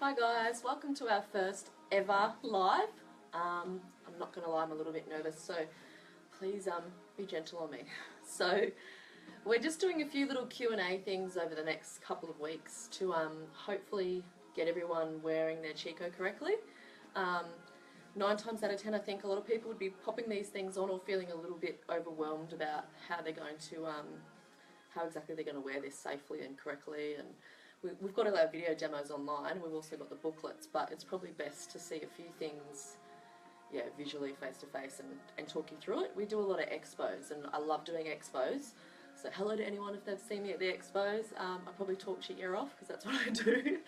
Hi guys, welcome to our first ever live. I'm not going to lie, I'm a little bit nervous, so please be gentle on me. So we're just doing a few little Q&A things over the next couple of weeks to hopefully get everyone wearing their Chekoh correctly. 9 times out of 10 I think a lot of people would be popping these things on or feeling a little bit overwhelmed about how they're going to, how exactly they're going to wear this safely and correctly. And we've got all our video demos online, and we've also got the booklets, but it's probably best to see a few things, yeah, visually, face to face, and talk you through it. We do a lot of expos, and I love doing expos. So hello to anyone if they've seen me at the expos. I probably talked your ear off because that's what I do.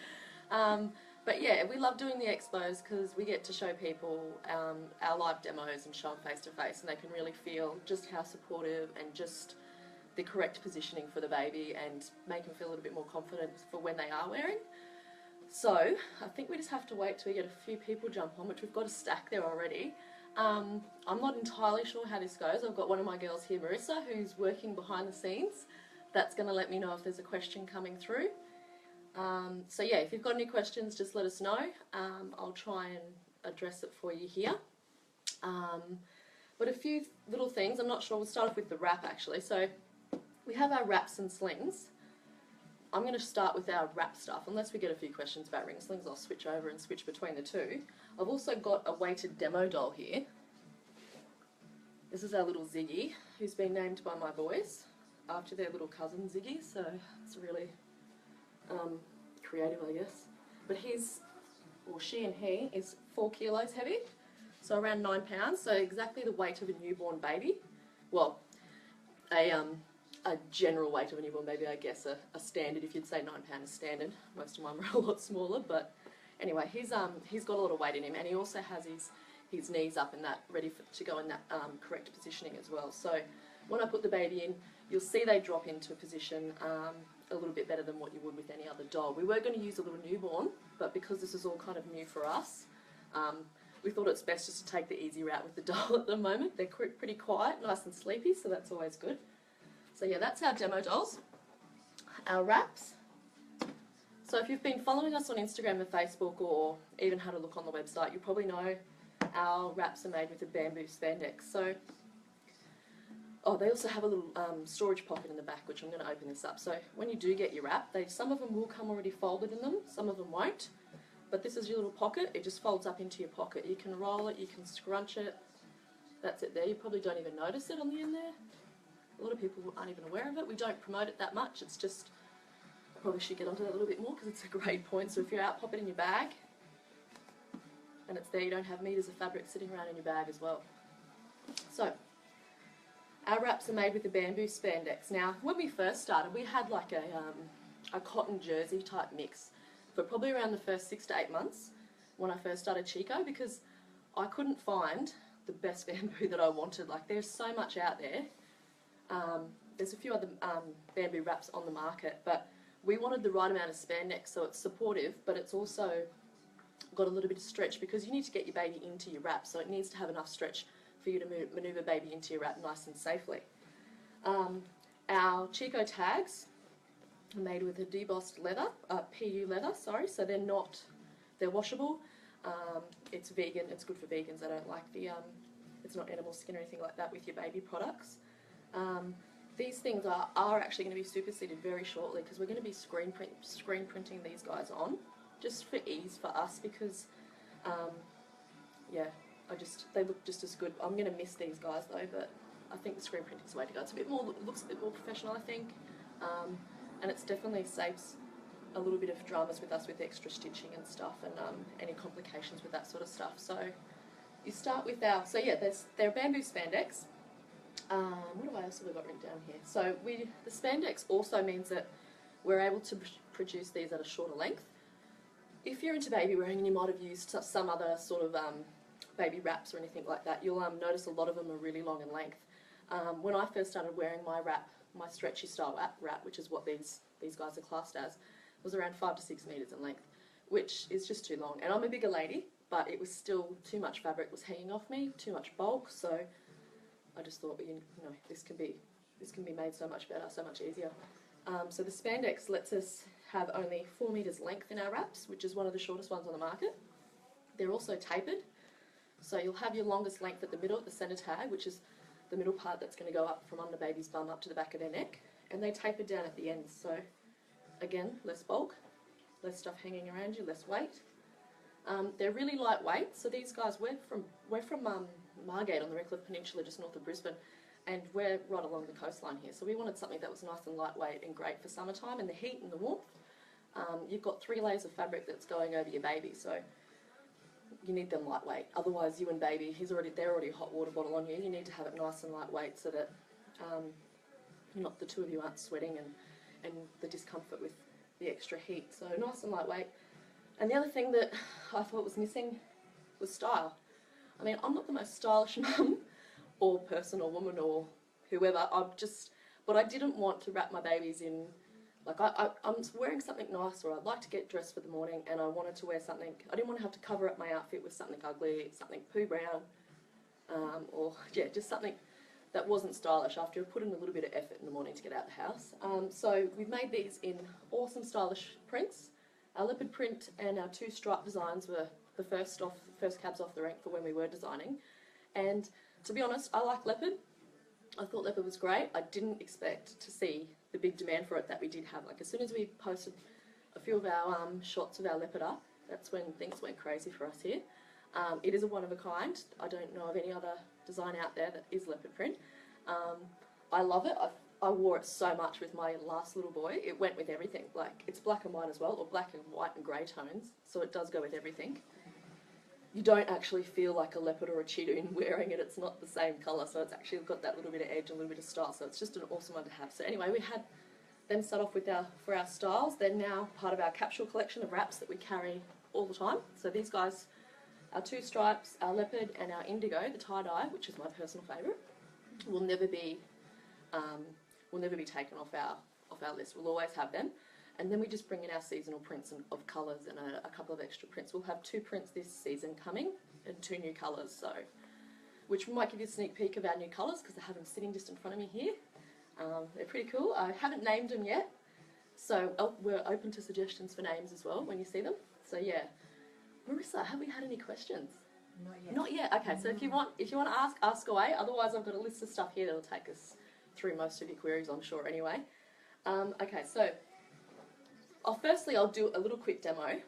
But yeah, we love doing the expos because we get to show people our live demos and show them face to face, and they can really feel just how supportive and just the correct positioning for the baby and make them feel a little bit more confident for when they are wearing. So I think we just have to wait till we get a few people jump on, which we've got a stack there already. I'm not entirely sure how this goes. I've got one of my girls here, Marissa, who's working behind the scenes. That's going to let me know if there's a question coming through. So yeah, if you've got any questions, just let us know. I'll try and address it for you here. But a few little things, I'm not sure, we'll start off with the wrap actually. So we have our wraps and slings. I'm going to start with our wrap stuff. Unless we get a few questions about ring slings, I'll switch over and switch between the two. I've also got a weighted demo doll here. This is our little Ziggy, who's been named by my boys after their little cousin Ziggy, so it's really creative, I guess. But he's, or she and he, is 4 kilos heavy, so around 9 pounds, so exactly the weight of a newborn baby. Well, a general weight of a newborn baby, I guess, a standard, if you'd say 9 pound is standard. Most of mine are a lot smaller, but anyway, he's got a lot of weight in him, and he also has his knees up and that ready to go in that correct positioning as well. So when I put the baby in, you'll see they drop into a position a little bit better than what you would with any other doll. We were going to use a little newborn, but because this is all kind of new for us, we thought it's best just to take the easy route with the doll at the moment. They're pretty quiet, nice and sleepy, so that's always good. So yeah, that's our demo dolls. Our wraps. So if you've been following us on Instagram and Facebook, or even had a look on the website, you probably know our wraps are made with a bamboo spandex. So, oh, they also have a little storage pocket in the back, which I'm going to open this up. So when you do get your wrap, some of them will come already folded in them, some of them won't. But this is your little pocket. It just folds up into your pocket. You can roll it, you can scrunch it. That's it there. You probably don't even notice it on the end there. A lot of people aren't even aware of it. We don't promote it that much. It's just, I probably should get onto that a little bit more because it's a great point. So if you're out, pop it in your bag and it's there. You don't have meters of fabric sitting around in your bag as well. So our wraps are made with a bamboo spandex. Now, when we first started, we had like a cotton jersey type mix for probably around the first 6 to 8 months when I first started Chekoh, because I couldn't find the best bamboo that I wanted. Like, there's so much out there. There's a few other bamboo wraps on the market, but we wanted the right amount of spandex so it's supportive, but it's also got a little bit of stretch, because you need to get your baby into your wrap, so it needs to have enough stretch for you to manoeuvre baby into your wrap nice and safely. Our Chekoh tags are made with a debossed leather, PU leather, sorry, so they're washable. It's vegan, it's good for vegans. I don't like the, it's not animal skin or anything like that with your baby products. These things are actually going to be superseded very shortly, because we're going to be screen printing these guys on, just for ease for us, because yeah, they look just as good. I'm going to miss these guys though, but I think the screen printing is the way to go. It's a bit more, looks a bit more professional, I think, and it's definitely saves a little bit of dramas with us with extra stitching and stuff, and any complications with that sort of stuff. So you start with our, so yeah, they're bamboo spandex. What else have we got written down here? So the spandex also means that we're able to produce these at a shorter length. If you're into baby wearing and you might have used some other sort of baby wraps or anything like that, you'll notice a lot of them are really long in length. When I first started wearing my wrap, my stretchy style wrap, which is what these guys are classed as, was around 5 to 6 meters in length, which is just too long. And I'm a bigger lady, but it was still too much fabric was hanging off me, too much bulk, so I just thought, you know, this can be made so much better, so much easier. So the spandex lets us have only 4 meters length in our wraps, which is one of the shortest ones on the market. They're also tapered, so you'll have your longest length at the middle, at the centre tag, which is the middle part that's going to go up from under baby's bum up to the back of their neck, and they taper down at the ends. So again, less bulk, less stuff hanging around you, less weight. They're really lightweight. So these guys, we're from Margate on the Redcliffe Peninsula, just north of Brisbane, and we're right along the coastline here. So we wanted something that was nice and lightweight and great for summertime and the heat and the warmth. You've got 3 layers of fabric that's going over your baby, so you need them lightweight. Otherwise, you and baby, they're already a hot water bottle on you. You need to have it nice and lightweight so that the two of you aren't sweating and the discomfort with the extra heat. So nice and lightweight. And the other thing that I thought was missing was style. I mean, I'm not the most stylish mum or person or woman or whoever. But I didn't want to wrap my babies in, like I'm wearing something nice, or I'd like to get dressed for the morning, and I wanted to wear something, I didn't want to have to cover up my outfit with something ugly, something poo brown, just something that wasn't stylish after I put in a little bit of effort in the morning to get out the house. So we've made these in awesome stylish prints. Our leopard print and our 2 stripe designs were the first cabs off the rank for when we were designing. And to be honest, I like leopard. I thought leopard was great. I didn't expect to see the big demand for it that we did have. Like, as soon as we posted a few of our shots of our leopard up, that's when things went crazy for us here. It is a one of a kind. I don't know of any other design out there that is leopard print. I love it. I wore it so much with my last little boy. It went with everything. Like, it's black and white as well, or black and white and grey tones, so it does go with everything. You don't actually feel like a leopard or a chidoon wearing it. It's not the same colour, so it's actually got that little bit of edge and a little bit of style, so it's just an awesome one to have. So anyway, we had them start off with for our styles. They're now part of our capsule collection of wraps that we carry all the time. So these guys, our 2 stripes, our leopard and our indigo, the tie-dye, which is my personal favourite, will never be taken off our list. We'll always have them. And then we just bring in our seasonal prints of colours and a couple of extra prints. We'll have 2 prints this season coming and 2 new colours, so which might give you a sneak peek of our new colours because I have them sitting just in front of me here. They're pretty cool. I haven't named them yet, so we're open to suggestions for names as well when you see them. So yeah, Marissa, have we had any questions? Not yet. Not yet. Okay, so if you want to ask away. Otherwise, I've got a list of stuff here that'll take us through most of your queries, I'm sure. Anyway, okay, so firstly I'll do a little quick demo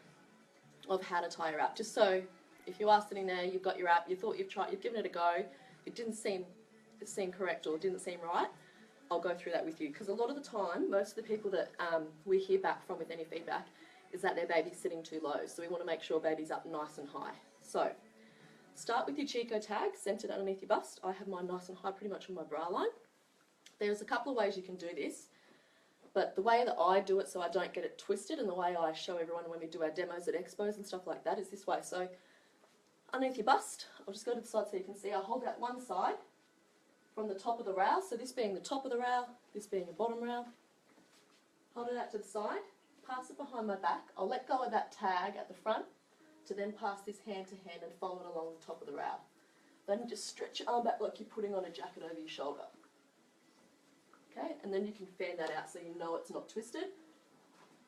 of how to tie your wrap, just so if you are sitting there, you've got your wrap, you thought you've given it a go, it didn't seem correct or didn't seem right, I'll go through that with you, because a lot of the time, most of the people that we hear back from with any feedback is that their baby's sitting too low, so we want to make sure baby's up nice and high. So start with your Chekoh tag centered underneath your bust. I have mine nice and high pretty much on my bra line. There's a couple of ways you can do this, but the way that I do it so I don't get it twisted, and the way I show everyone when we do our demos at expos and stuff like that, is this way. So underneath your bust, I'll just go to the side so you can see, I'll hold out one side from the top of the rail, so this being the top of the rail, this being the bottom rail. Hold it out to the side, pass it behind my back. I'll let go of that tag at the front to then pass this hand to hand and follow it along the top of the rail. Then just stretch your arm back like you're putting on a jacket over your shoulder. Okay, and then you can fan that out so you know it's not twisted.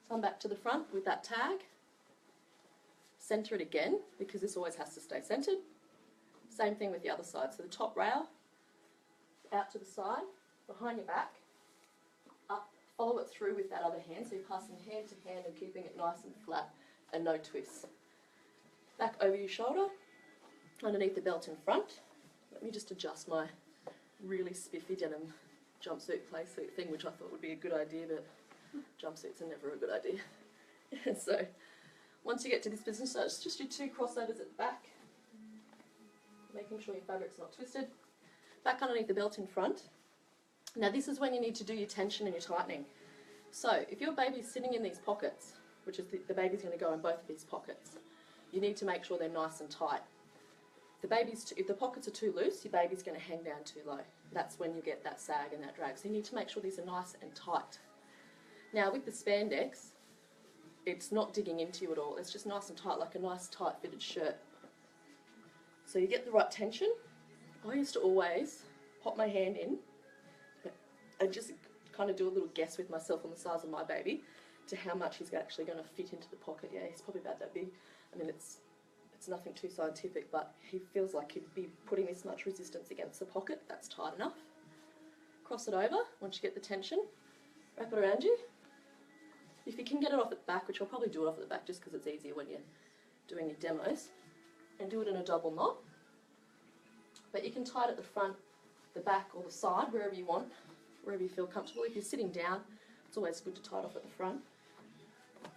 Come back to the front with that tag. Centre it again, because this always has to stay centred. Same thing with the other side. So the top rail, out to the side, behind your back, up, follow it through with that other hand, so you're passing hand to hand and keeping it nice and flat and no twists. Back over your shoulder, underneath the belt in front. Let me just adjust my really spiffy denim jumpsuit playsuit thing, which I thought would be a good idea, but jumpsuits are never a good idea. So once you get to this position, so it's just your 2 crossovers at the back, making sure your fabric's not twisted. Back underneath the belt in front. Now this is when you need to do your tension and your tightening. So if your baby's sitting in these pockets, which is the baby's going to go in both of these pockets, you need to make sure they're nice and tight. If the pockets are too loose, your baby's going to hang down too low. That's when you get that sag and that drag. So you need to make sure these are nice and tight. Now with the spandex, it's not digging into you at all. It's just nice and tight, like a nice tight fitted shirt. So you get the right tension. I used to always pop my hand in and just kind of do a little guess with myself on the size of my baby. to how much he's actually going to fit into the pocket. Yeah, he's probably about that big. I mean, it's nothing too scientific, but he feels like he'd be putting this much resistance against the pocket. That's tight enough. Cross it over once you get the tension. Wrap it around you. If you can get it off at the back, which I'll probably do it off at the back just because it's easier when you're doing your demos, and do it in a double knot. But you can tie it at the front, the back, or the side, wherever you want, wherever you feel comfortable. If you're sitting down, it's always good to tie it off at the front.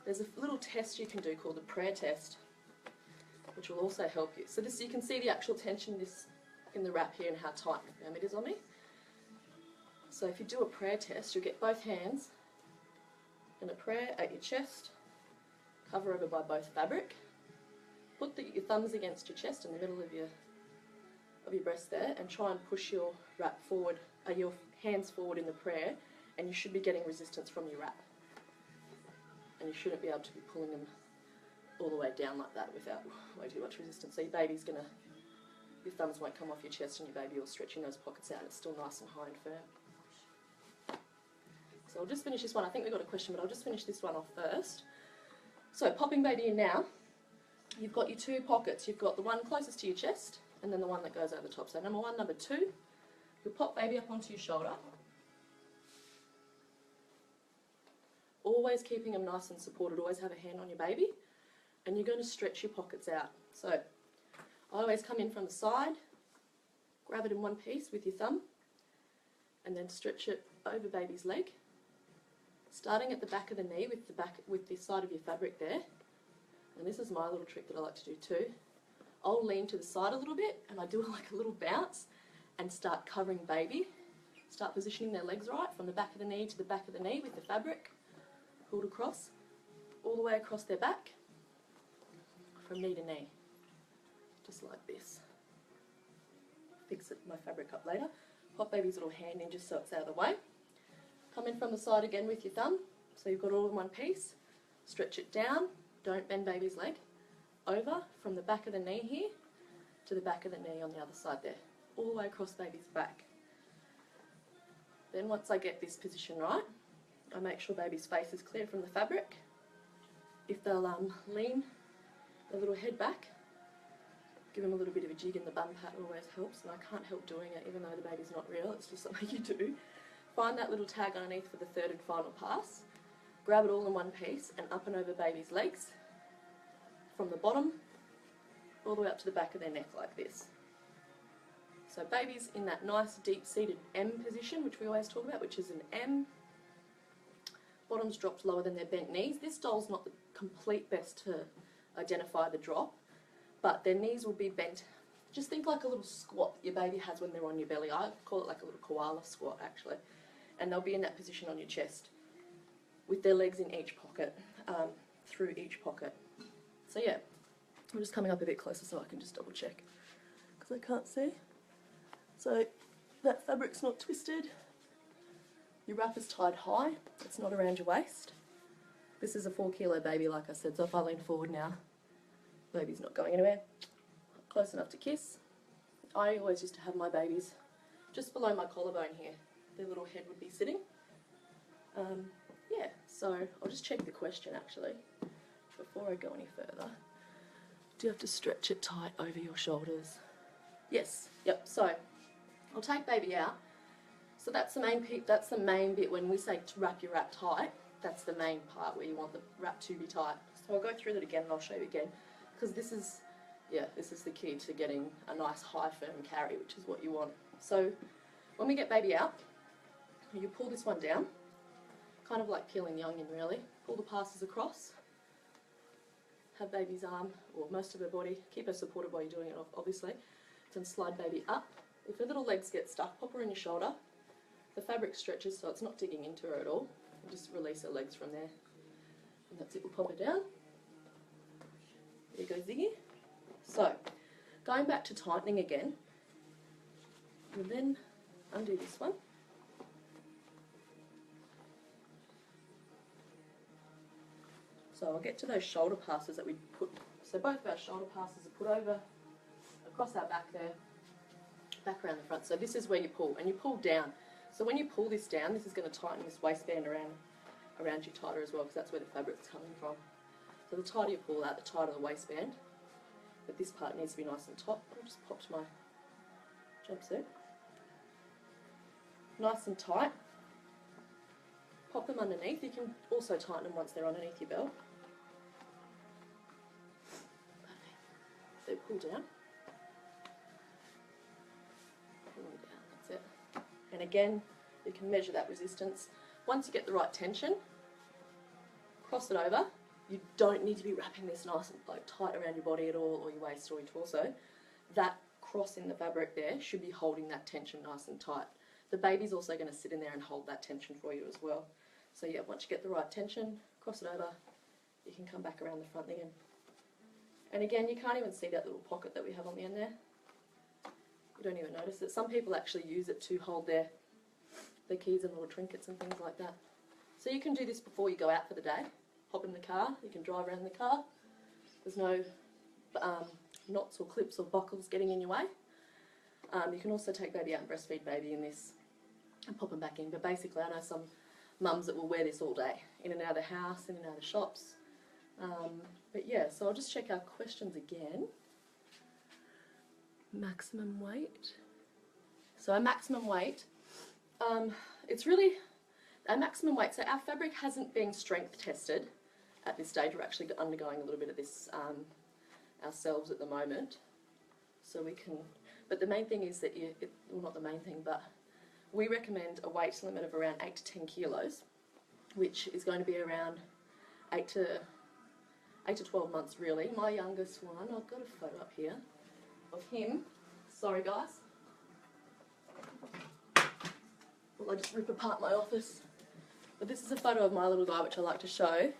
There's a little test you can do called the prayer test, which will also help you. So this, you can see the actual tension in the wrap here and how tight and firm it is on me. So if you do a prayer test, you'll get both hands in a prayer at your chest, cover over by both fabric. Put your thumbs against your chest in the middle of your breast there, and try and push your wrap forward, your hands forward in the prayer, and you should be getting resistance from your wrap. And you shouldn't be able to be pulling them all the way down like that without way too much resistance. So your thumbs won't come off your chest, and your baby will stretching those pockets out. It's still nice and high and firm. So I'll just finish this one. I think we've got a question, but I'll just finish this one off first. So popping baby in now, you've got your two pockets. You've got the one closest to your chest, and then the one that goes over the top. So number one, number two, you'll pop baby up onto your shoulder. Always keeping them nice and supported. Always have a hand on your baby. And you're going to stretch your pockets out. So I always come in from the side, grab it in one piece with your thumb, and then stretch it over baby's leg, starting at the back of the knee with the side of your fabric there. And this is my little trick that I like to do too. I'll lean to the side a little bit, and I do like a little bounce and start covering baby. Start positioning their legs right from the back of the knee to the back of the knee with the fabric pulled across, all the way across their back, from knee to knee, just like this. Fix my fabric up later. Pop baby's little hand in just so it's out of the way. Come in from the side again with your thumb, so you've got all in one piece. Stretch it down, don't bend baby's leg. Over from the back of the knee here to the back of the knee on the other side there, all the way across baby's back. Then once I get this position right, I make sure baby's face is clear from the fabric. If they'll lean their little head back, give them a little bit of a jig in the bum pat always helps, and I can't help doing it even though the baby's not real, it's just something you do. Find that little tag underneath for the third and final pass, grab it all in one piece and up and over baby's legs, from the bottom all the way up to the back of their neck like this. So baby's in that nice deep-seated M position, which we always talk about, which is an M. Bottom's dropped lower than their bent knees. This doll's not the complete best to identify the drop, but their knees will be bent. Just think like a little squat your baby has when they're on your belly. I call it like a little koala squat actually. And they'll be in that position on your chest with their legs in each pocket, through each pocket. So yeah, I'm just coming up a bit closer so I can just double check because I can't see. So that fabric's not twisted. Your wrap is tied high, it's not around your waist. This is a 4 kilo baby like I said, so if I lean forward now, baby's not going anywhere. Close enough to kiss. I always used to have my babies just below my collarbone here. Their little head would be sitting. Yeah, so I'll just check the question actually before I go any further. Do you have to stretch it tight over your shoulders? Yes, yep, so I'll take baby out. So that's the main bit when we say to wrap your wrap tight. That's the main part where you want the wrap to be tight. So I'll go through that again and I'll show you again, because this is the key to getting a nice high firm carry, which is what you want. So when we get baby out, you pull this one down, kind of like peeling the onion really. Pull the passes across, have baby's arm, or most of her body, keep her supported while you're doing it obviously, then slide baby up. If her little legs get stuck, pop her in your shoulder. The fabric stretches so it's not digging into her at all. And just release her legs from there. And that's it, we'll pop her down. There you go, Ziggy. So, going back to tightening again, we'll then undo this one. So I'll get to those shoulder passes that we put, so both of our shoulder passes are put over, across our back there, back around the front. So this is where you pull, and you pull down. So when you pull this down, this is going to tighten this waistband around you tighter as well, because that's where the fabric's coming from. So the tighter you pull out, the tighter the waistband. But this part needs to be nice and taut. I'll just pop to my jumpsuit. Nice and tight. Pop them underneath. You can also tighten them once they're underneath your belt. So pull down. Pull down, that's it. And again, you can measure that resistance. Once you get the right tension, cross it over. You don't need to be wrapping this nice and like tight around your body at all, or your waist or your torso. That cross in the fabric there should be holding that tension nice and tight. The baby's also going to sit in there and hold that tension for you as well. So yeah, once you get the right tension, cross it over, you can come back around the front again. And again, you can't even see that little pocket that we have on the end there. You don't even notice it. Some people actually use it to hold their keys and little trinkets and things like that. So you can do this before you go out for the day. Hop in the car, you can drive around in the car. There's no knots or clips or buckles getting in your way. You can also take baby out and breastfeed baby in this and pop them back in. But basically, I know some mums that will wear this all day, in and out of the house, in and out of the shops. But yeah, so I'll just check our questions again. Maximum weight. So our maximum weight, it's really our maximum weight. So our fabric hasn't been strength tested at this stage. We're actually undergoing a little bit of this ourselves at the moment. So we can, but the main thing is that well, not the main thing, but we recommend a weight limit of around 8 to 10 kilos, which is going to be around 8 to 12 months really. My youngest one, I've got a photo up here of him. Sorry guys. Well, I just rip apart my office. But this is a photo of my little guy, which I like to show.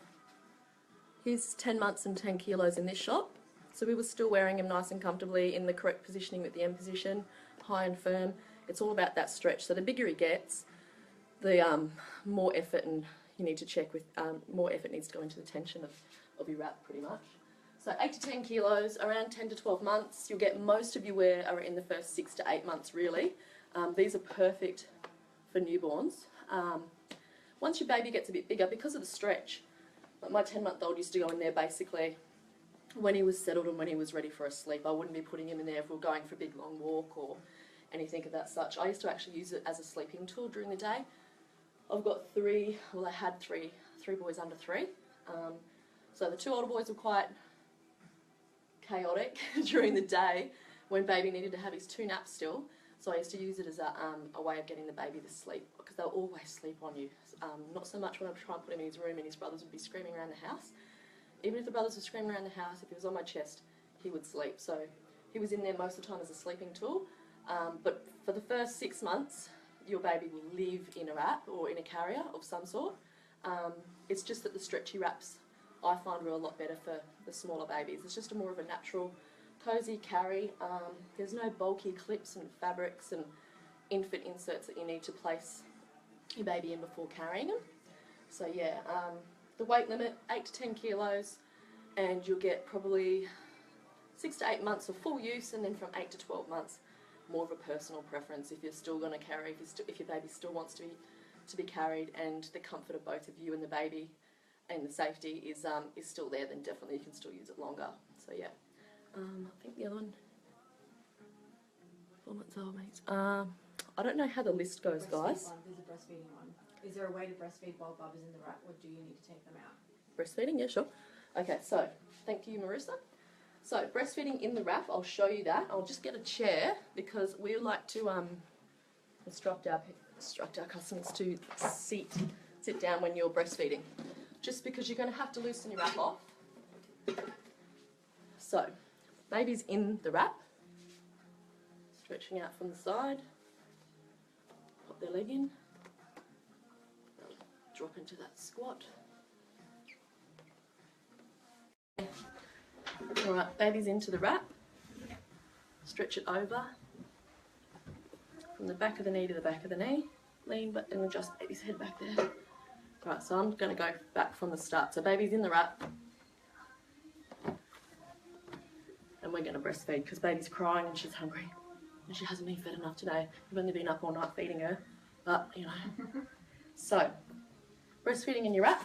He's 10 months and 10 kilos in this shop. So we were still wearing him nice and comfortably in the correct positioning with the M position, high and firm. It's all about that stretch. So the bigger he gets, the more effort and you need to check with, more effort needs to go into the tension of your wrap pretty much. So 8 to 10 kilos, around 10 to 12 months. You'll get most of your wear are in the first 6 to 8 months really. These are perfect for newborns. Once your baby gets a bit bigger, because of the stretch, like my 10-month-old used to go in there basically when he was settled and when he was ready for a sleep. I wouldn't be putting him in there if we were going for a big long walk or anything of that such. I used to actually use it as a sleeping tool during the day. I've got I had three boys under 3. So the 2 older boys were quite chaotic during the day when baby needed to have his 2 naps still. So I used to use it as a way of getting the baby to sleep, because they'll always sleep on you. Not so much when I try and put him in his room and his brothers would be screaming around the house. Even if the brothers were screaming around the house, if he was on my chest, he would sleep. So he was in there most of the time as a sleeping tool. But for the first 6 months, your baby will live in a wrap or in a carrier of some sort. It's just that the stretchy wraps I find are a lot better for the smaller babies. It's just more of a natural, cosy carry. There's no bulky clips and fabrics and infant inserts that you need to place your baby in before carrying them. So yeah, the weight limit, 8 to 10 kilos, and you'll get probably 6 to 8 months of full use, and then from 8 to 12 months, more of a personal preference if you're still going to carry, if your baby still wants to be carried, and the comfort of both of you and the baby and the safety is still there, then definitely you can still use it longer. So yeah, I think the other one, 4 months old, mate. I don't know how the list goes, guys. There's a breastfeeding one. Is there a way to breastfeed while Bub is in the wrap, or do you need to take them out? Breastfeeding, yeah, sure. Okay, so thank you, Marissa. So breastfeeding in the wrap, I'll show you that. I'll just get a chair because we like to instruct our customers to sit down when you're breastfeeding, just because you're going to have to loosen your wrap off. So, baby's in the wrap, stretching out from the side. Pop their leg in. They'll drop into that squat. Alright, baby's into the wrap. Stretch it over. From the back of the knee to the back of the knee. Lean back and adjust baby's head back there. Right, so I'm going to go back from the start. So baby's in the wrap. And we're going to breastfeed because baby's crying and she's hungry. And she hasn't been fed enough today. We've only been up all night feeding her. But, you know. So, breastfeeding in your wrap.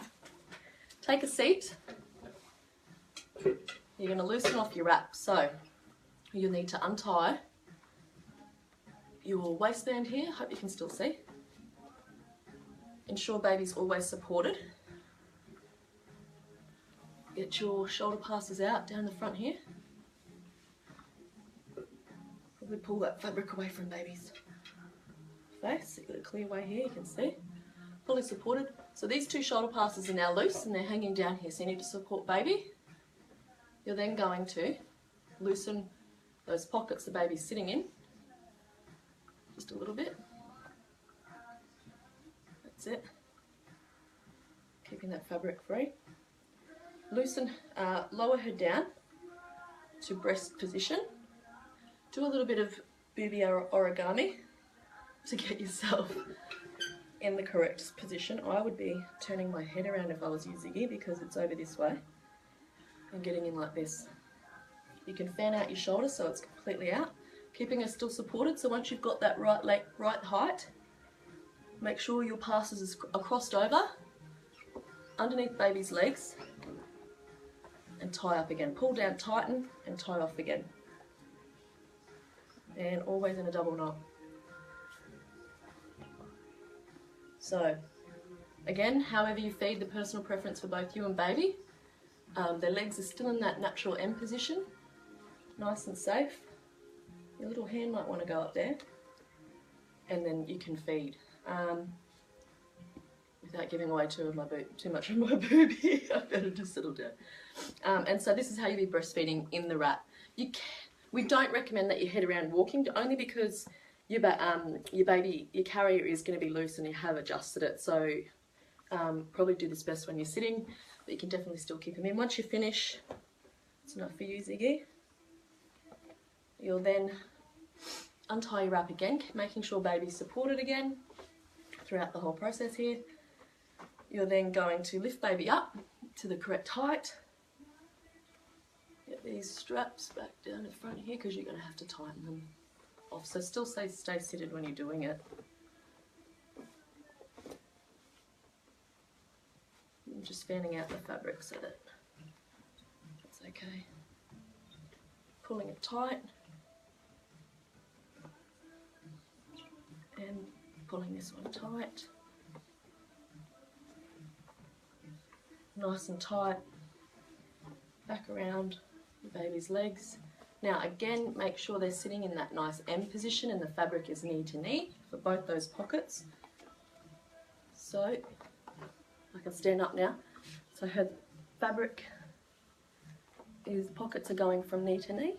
Take a seat. You're going to loosen off your wrap. So you'll need to untie your waistband here. Hope you can still see. Ensure baby's always supported. Get your shoulder passes out down the front here. Probably pull that fabric away from baby's face. So you've got a clear way here, you can see. Fully supported. So these two shoulder passes are now loose and they're hanging down here. So you need to support baby. You're then going to loosen those pockets the baby's sitting in. Just a little bit. That's it. Keeping that fabric free. Loosen, lower her down to breast position. Do a little bit of booby origami to get yourself in the correct position. I would be turning my head around if I was you, Ziggy, because it's over this way and getting in like this. You can fan out your shoulders so it's completely out, keeping her still supported. So once you've got that right leg, right height, make sure your passes are crossed over underneath baby's legs and tie up again. Pull down, tighten and tie off again. And always in a double knot. So again, however you feed, the personal preference for both you and baby. Their legs are still in that natural M position, nice and safe. Your little hand might want to go up there, and then you can feed without giving away too much of my booby. I better just settle down. And so this is how you be breastfeeding in the wrap. We don't recommend that you head around walking, only because your carrier is going to be loose and you have adjusted it. So probably do this best when you're sitting, but you can definitely still keep them in. Once you finish, it's enough for you, Ziggy. You'll then untie your wrap again, making sure baby's supported again throughout the whole process here. You're then going to lift baby up to the correct height. Get these straps back down in front here because you're going to have to tighten them off. So still stay seated when you're doing it. I'm just fanning out the fabric so that that's okay. Pulling it tight and pulling this one tight. Nice and tight. Back around the baby's legs. Now again, make sure they're sitting in that nice M position and the fabric is knee to knee for both those pockets. So I can stand up now. So her fabric pockets are going from knee to knee.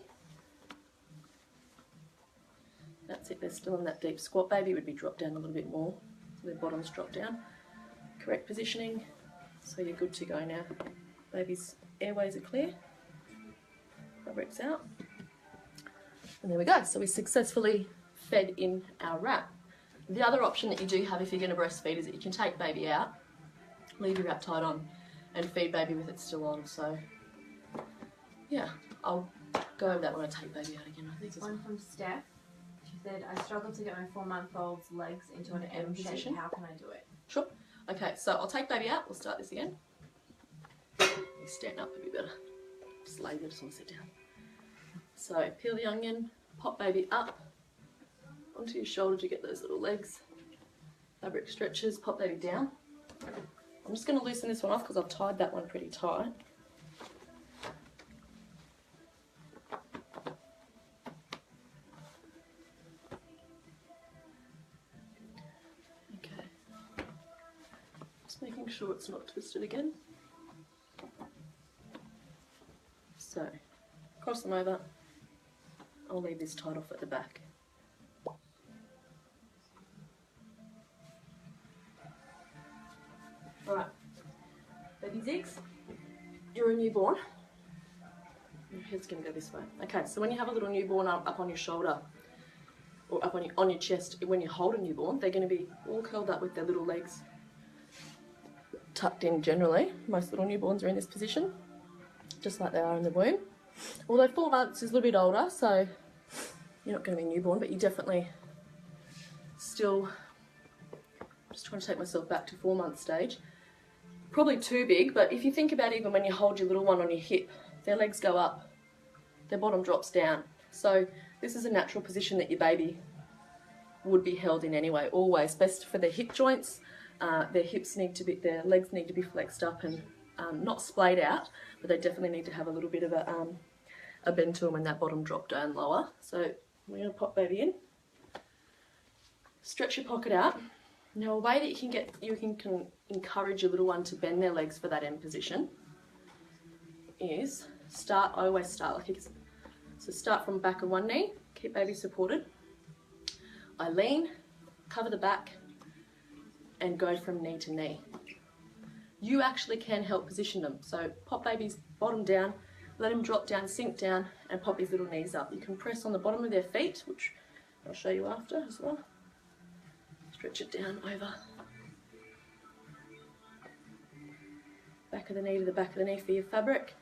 That's it, they're still in that deep squat. Baby would be dropped down a little bit more, so their bottoms drop down. Correct positioning, so you're good to go now. Baby's airways are clear, fabric's out. And there we go, so we successfully fed in our wrap. The other option that you do have if you're going to breastfeed is that you can take baby out, leave your wrap tied on, and feed baby with it still on. So yeah, I'll go over that when I take baby out again. I think one from Steph. She said, I struggle to get my 4-month-old's legs into an M position. How can I do it? Sure. Okay, so I'll take baby out. We'll start this again. You stand up would be better. Just lazy, I just want to sit down. So peel the onion, pop baby up onto your shoulder to get those little legs. Fabric stretches, pop baby down. I'm just going to loosen this one off because I've tied that one pretty tight. Okay. Just making sure it's not twisted again. So, cross them over. I'll leave this tied off at the back. Alright, baby Zigs, you're a newborn. Your head's going to go this way. Okay, so when you have a little newborn up on your shoulder, or up on your chest, when you hold a newborn, they're going to be all curled up with their little legs tucked in generally. Most little newborns are in this position, just like they are in the womb. Although 4 months is a little bit older, so you're not going to be a newborn, but you definitely still, just trying to take myself back to 4 month stage. probably too big, but if you think about even when you hold your little one on your hip, their legs go up, their bottom drops down. So this is a natural position that your baby would be held in anyway, always. Best for their hip joints. Their their legs need to be flexed up and not splayed out, but they definitely need to have a little bit of a bend to them when that bottom drop down lower. So we're going to pop baby in. Stretch your pocket out. Now, a way that you can encourage your little one to bend their legs for that end position is I always start like this. So start from back of one knee, keep baby supported. I lean, cover the back, and go from knee to knee. You actually can help position them. So pop baby's bottom down, let him drop down, sink down, and pop his little knees up. You can press on the bottom of their feet, which I'll show you after as well. Stretch it down over. Back of the knee to the back of the knee for your fabric.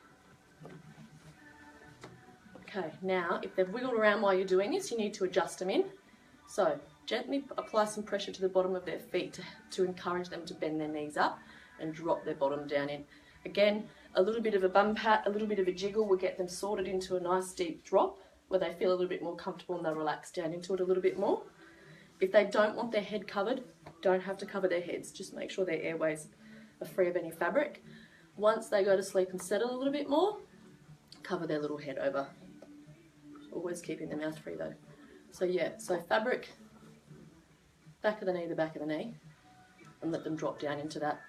Okay, now if they've wiggled around while you're doing this, you need to adjust them in. So gently apply some pressure to the bottom of their feet to encourage them to bend their knees up and drop their bottom down in. Again, a little bit of a bum pat, a little bit of a jiggle will get them sorted into a nice deep drop where they feel a little bit more comfortable and they'll relax down into it a little bit more. If they don't want their head covered, don't have to cover their heads. Just make sure their airways are free of any fabric. Once they go to sleep and settle a little bit more, cover their little head over. Always keeping the mouth free though. So yeah, so fabric, back of the knee, the back of the knee, and let them drop down into that.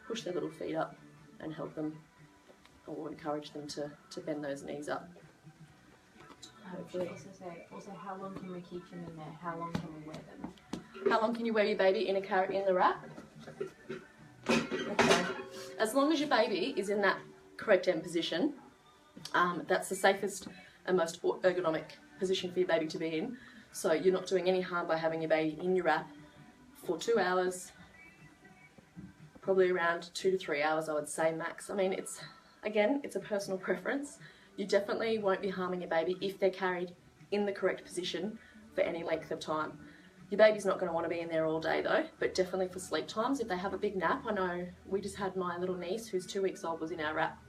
Push their little feet up and help them, or encourage them to bend those knees up. Hopefully. Also, how long can we keep them in there? How long can we wear them? How long can you wear your baby in the wrap? Okay. As long as your baby is in that correct end position, that's the safest and most ergonomic position for your baby to be in. So you're not doing any harm by having your baby in your wrap for 2 hours, probably around 2 to 3 hours, I would say max. I mean, it's a personal preference. You definitely won't be harming your baby if they're carried in the correct position for any length of time. Your baby's not going to want to be in there all day though, but definitely for sleep times, if they have a big nap. I know we just had my little niece, who's 2 weeks old, was in our wrap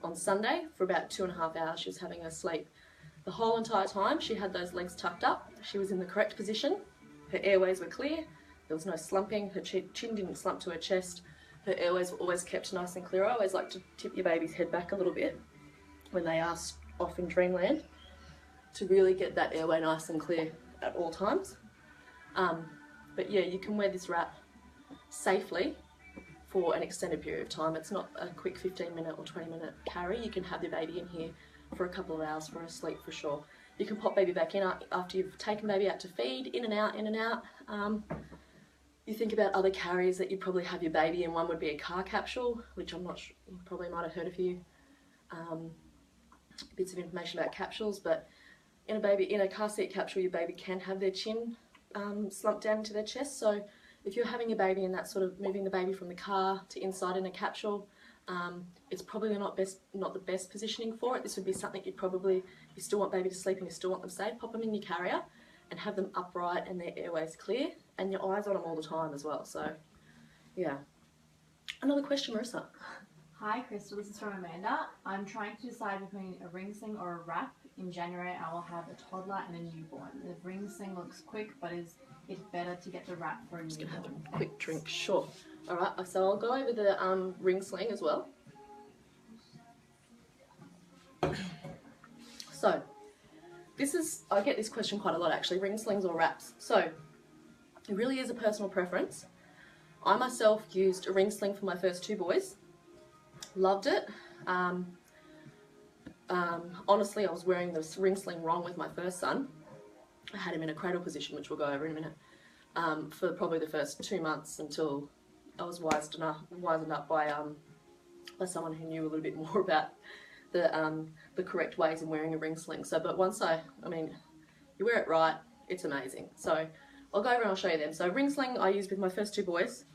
on Sunday for about 2.5 hours. She was having her sleep. The whole entire time she had those legs tucked up. She was in the correct position. Her airways were clear. There was no slumping. Her chin didn't slump to her chest. Her airways were always kept nice and clear. I always like to tip your baby's head back a little bit when they are off in dreamland to really get that airway nice and clear at all times. But yeah, you can wear this wrap safely for an extended period of time. It's not a quick 15-minute or 20-minute carry. You can have your baby in here for a couple of hours for a sleep for sure. You can pop baby back in after you've taken baby out to feed, in and out, in and out. You think about other carriers that you'd probably have your baby in. One would be a car capsule, which I'm not sure, you probably might have heard a few bits of information about capsules, but in a car seat capsule, your baby can have their chin slumped down into their chest. So if you're having your baby in that sort of moving the baby from the car to inside in a capsule, it's probably not the best positioning for it. This would be something you still want baby to sleep and you still want them safe. Pop them in your carrier and have them upright and their airways clear and your eyes on them all the time as well. So yeah. Another question, Marissa. Hi Krystal, this is from Amanda. I'm trying to decide between a ring sling or a wrap. In January I will have a toddler and a newborn. The ring sling looks quick, but is it better to get the wrap for a newborn? Just gonna have a quick drink, sure. Alright, so I'll go over the ring sling as well. So, I get this question quite a lot actually, ring slings or wraps. So, it really is a personal preference. I myself used a ring sling for my first 2 boys. Loved it. Honestly, I was wearing the ring sling wrong with my first son. I had him in a cradle position, which we'll go over in a minute, for probably the first 2 months until I was wisened up by someone who knew a little bit more about the correct ways in wearing a ring sling. So, but once you wear it right, it's amazing. So I'll go over and I'll show you them. So ring sling I used with my first 2 boys,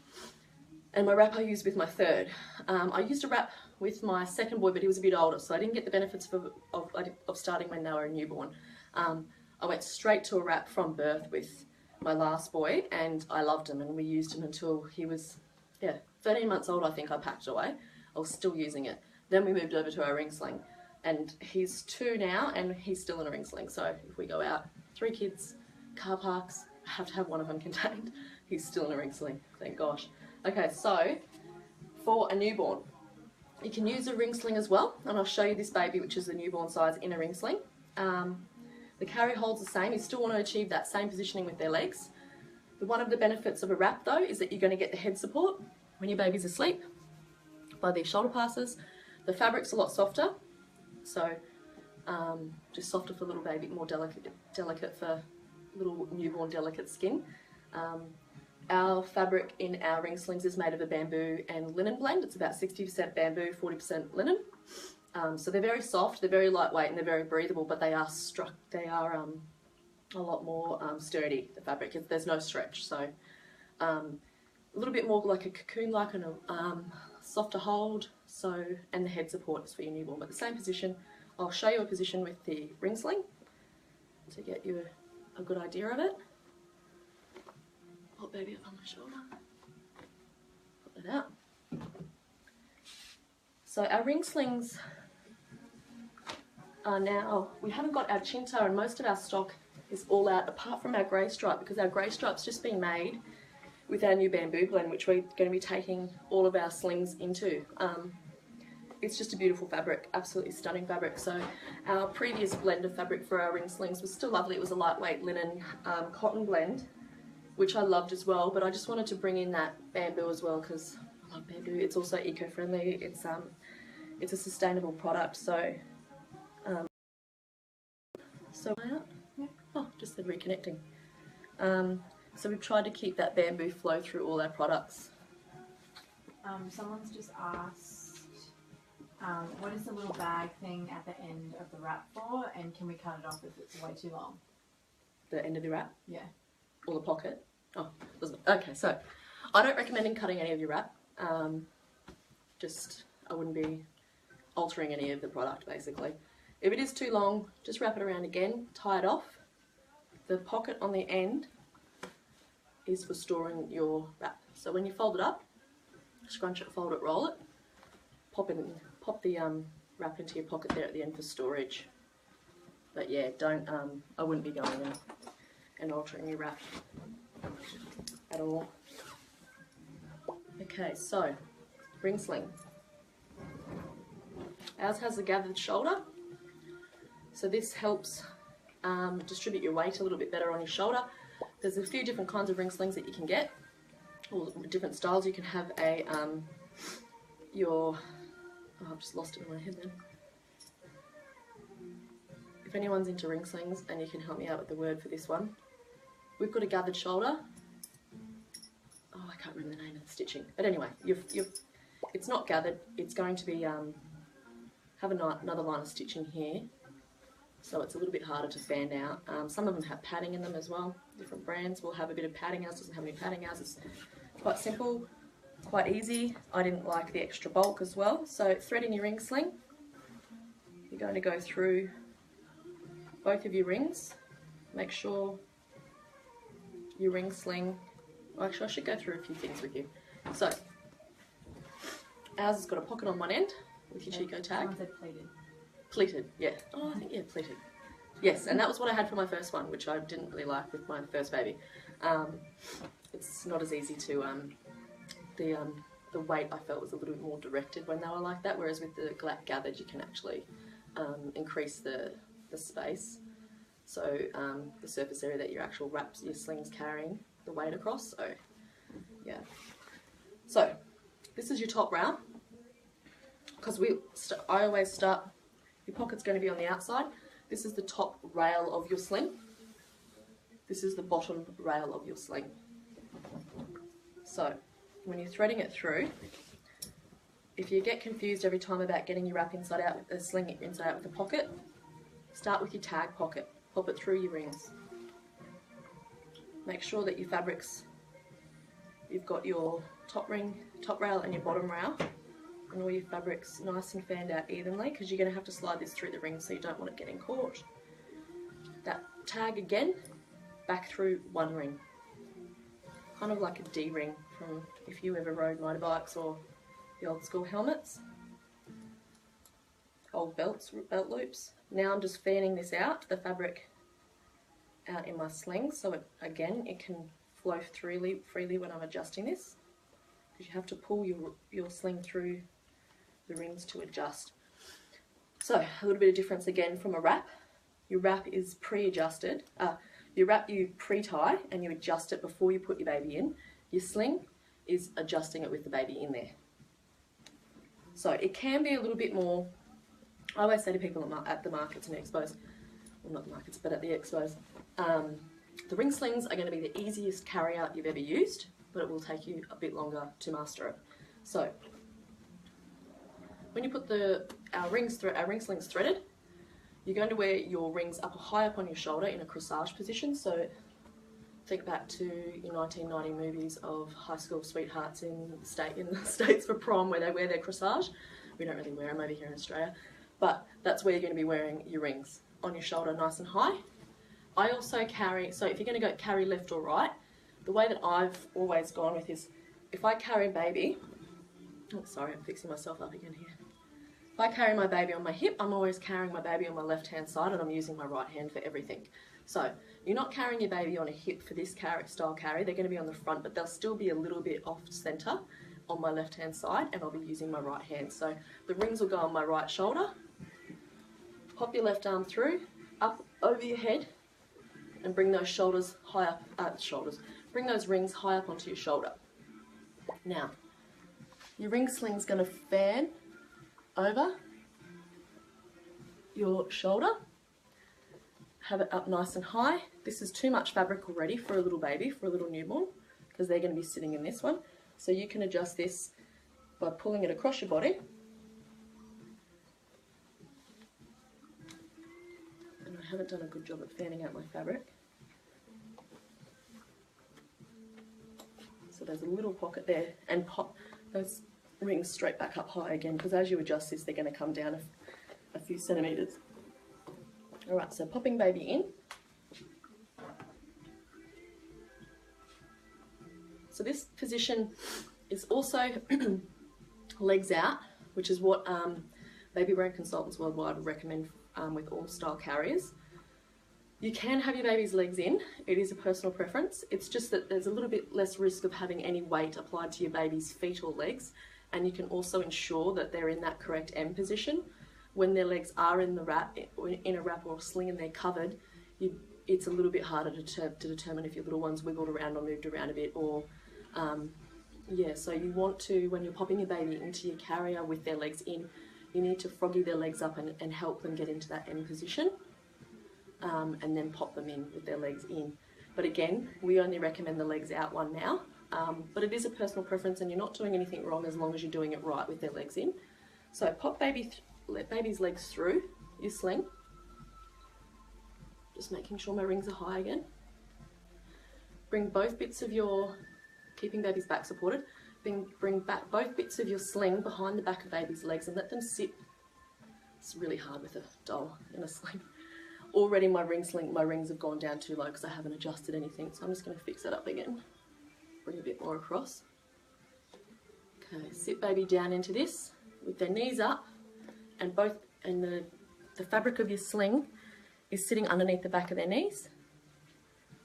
and my wrap I used with my third. I used a wrap with my second boy, but he was a bit older, so I didn't get the benefits of starting when they were a newborn. I went straight to a wrap from birth with my last boy, and I loved him, and we used him until he was yeah, 13 months old I think I packed it away. I was still using it. Then we moved over to our ring sling, and he's 2 now and he's still in a ring sling. So if we go out, 3 kids, car parks, I have to have one of them contained. He's still in a ring sling, thank gosh. Okay, so for a newborn, you can use a ring sling as well, and I'll show you this baby, which is the newborn size, in a ring sling. The carry holds the same. You still want to achieve that same positioning with their legs. One of the benefits of a wrap though is that you're going to get the head support when your baby's asleep by these shoulder passes. The fabric's a lot softer, so just softer for little baby, more delicate for little newborn delicate skin. Our fabric in our ring slings is made of a bamboo and linen blend. It's about 60% bamboo, 40% linen. So they're very soft, they're very lightweight, and they're very breathable, but they are a lot more sturdy, the fabric. There's no stretch, so a little bit more like a cocoon-like and a softer hold. So, and the head support is for your newborn, but the same position. I'll show you a position with the ring sling to get you a good idea of it. Put baby up on my shoulder. Put that out. So our ring slings are now, we haven't got our chinta, and most of our stock is all out apart from our grey stripe, because our grey stripe's just been made with our new bamboo blend, which we're going to be taking all of our slings into. It's just a beautiful fabric, absolutely stunning fabric. So our previous blend of fabric for our ring slings was still lovely. It was a lightweight linen cotton blend, which I loved as well, but I just wanted to bring in that bamboo as well because I love bamboo. It's also eco-friendly. It's a sustainable product. So oh, just said reconnecting. So we've tried to keep that bamboo flow through all our products. Someone's just asked, what is the little bag thing at the end of the wrap for, and can we cut it off if it's way too long? The end of the wrap? Yeah. Or the pocket? Oh, okay, so I don't recommend cutting any of your wrap. I wouldn't be altering any of the product basically. If it is too long, just wrap it around again, tie it off. The pocket on the end is for storing your wrap. So when you fold it up, scrunch it, fold it, roll it, pop the wrap into your pocket there at the end for storage. But yeah, don't, I wouldn't be going in and altering your wrap at all. Okay, so ring sling. Ours has a gathered shoulder, so this helps distribute your weight a little bit better on your shoulder. There's a few different kinds of ring slings that you can get, or different styles. You can have a I've just lost it in my head then. If anyone's into ring slings and you can help me out with the word for this one, we've got a gathered shoulder. Oh, I can't remember the name of the stitching. But anyway, it's not gathered. It's going to be have another line of stitching here, so it's a little bit harder to fan out. Some of them have padding in them as well. Different brands will have a bit of padding. Ours doesn't have any padding. Ours is quite simple, quite easy. I didn't like the extra bulk as well. So threading your ring sling, you're going to go through both of your rings. Make sure your ring sling, well, actually I should go through a few things with you. So ours has got a pocket on one end with your Chekoh tag. Someone said pleated. Pleated, yeah. Oh, I think, yeah, pleated. Yes, and that was what I had for my first one, which I didn't really like with my first baby. It's not as easy to, the weight I felt was a little bit more directed when they were like that, whereas with the gathered you can actually increase the space. So the surface area that your actual wraps, your sling's carrying the weight across, so yeah. So this is your top rail, because I always start, your pocket's going to be on the outside. This is the top rail of your sling. This is the bottom rail of your sling. So when you're threading it through, if you get confused every time about getting your wrap inside out with the sling inside out with the pocket, start with your tag pocket. Pop it through your rings. Make sure that your fabrics, you've got your top rail and your bottom rail, and all your fabrics nice and fanned out evenly, because you're going to have to slide this through the ring, so you don't want it getting caught. That tag again, back through one ring, kind of like a D ring from if you ever rode motorbikes or the old school helmets, old belt loops. Now I'm just fanning this out, the fabric out in my sling, so it can flow freely when I'm adjusting this, because you have to pull your sling through the rings to adjust. So a little bit of difference again from a wrap. Your wrap is pre-adjusted. Your wrap you pre-tie and you adjust it before you put your baby in. Your sling is adjusting it with the baby in there. So it can be a little bit more, I always say to people at the markets and expos, well not the markets but at the expos, the ring slings are going to be the easiest carry out you've ever used, but it will take you a bit longer to master it. So when you put our ring slings threaded, you're going to wear your rings high up on your shoulder in a corsage position. So think back to your 1990 movies of high school sweethearts in the States for prom, where they wear their corsage. We don't really wear them over here in Australia, but that's where you're going to be wearing your rings, on your shoulder nice and high. I also carry, so if you're going to go carry left or right, the way that I've always gone with is, if I carry baby, oh sorry, I'm fixing myself up again here. If I carry my baby on my hip, I'm always carrying my baby on my left hand side, and I'm using my right hand for everything. So you're not carrying your baby on a hip for this style carry, they're going to be on the front, but they'll still be a little bit off center on my left hand side, and I'll be using my right hand. So the rings will go on my right shoulder, pop your left arm through, up over your head, and bring those shoulders high up, bring those rings high up onto your shoulder. Now, your ring sling's going to fan over your shoulder, have it up nice and high. This is too much fabric already for a little baby, for a little newborn, because they're going to be sitting in this one. So you can adjust this by pulling it across your body. And I haven't done a good job at fanning out my fabric. So there's a little pocket there, and pop those rings straight back up high again, because as you adjust this, they're going to come down a few centimetres. Alright, so popping baby in. So this position is also legs out, which is what baby brand consultants worldwide would recommend with all style carriers. You can have your baby's legs in, it is a personal preference. It's just that there's a little bit less risk of having any weight applied to your baby's feet or legs, and you can also ensure that they're in that correct M position. When their legs are in a wrap or a sling and they're covered, it's a little bit harder to determine if your little one's wiggled around or moved around a bit, or yeah, so you want to, when you're popping your baby into your carrier with their legs in, you need to froggy their legs up and help them get into that M position, and then pop them in with their legs in. But again, we only recommend the legs out one now, but it is a personal preference, and you're not doing anything wrong as long as you're doing it right with their legs in. So pop baby's legs through your sling, just making sure my rings are high again. Bring both bits of your, keeping baby's back supported, bring back both bits of your sling behind the back of baby's legs and let them sit. It's really hard with a doll in a sling. Already my rings have gone down too low because I haven't adjusted anything, so I'm just going to fix it up again. Bring a bit more across. Okay, sit baby down into this with their knees up, and the fabric of your sling is sitting underneath the back of their knees.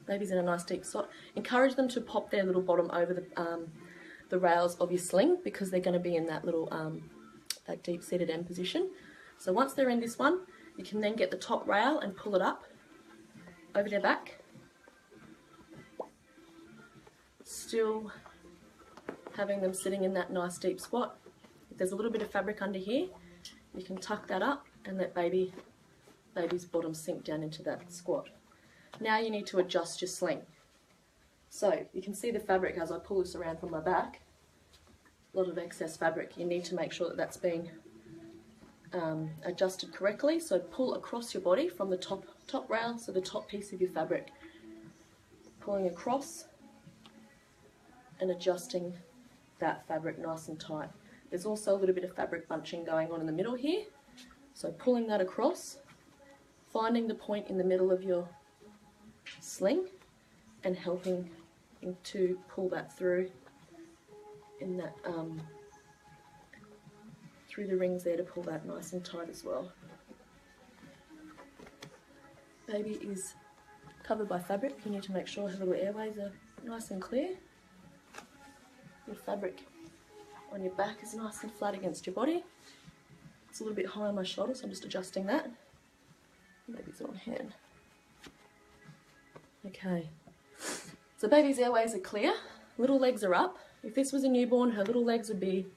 Baby's in a nice deep spot. Encourage them to pop their little bottom over the rails of your sling, because they're going to be in that little that deep seated M position. So once they're in this one, you can then get the top rail and pull it up over their back. Still having them sitting in that nice deep spot. If there's a little bit of fabric under here, you can tuck that up and let baby's bottom sink down into that squat. Now you need to adjust your sling. So you can see the fabric as I pull this around from my back. A lot of excess fabric. You need to make sure that that's being adjusted correctly. So pull across your body from the top rail, so the top piece of your fabric. Pulling across and adjusting that fabric nice and tight. There's also a little bit of fabric bunching going on in the middle here. So pulling that across, finding the point in the middle of your sling and helping to pull that through in that through the rings there to pull that nice and tight as well. Baby is covered by fabric. You need to make sure her little airways are nice and clear. Your fabric on your back is nice and flat against your body. It's a little bit high on my shoulder, so I'm just adjusting that. Maybe it's on hand. Okay, so baby's airways are clear, little legs are up. If this was a newborn, her little legs would be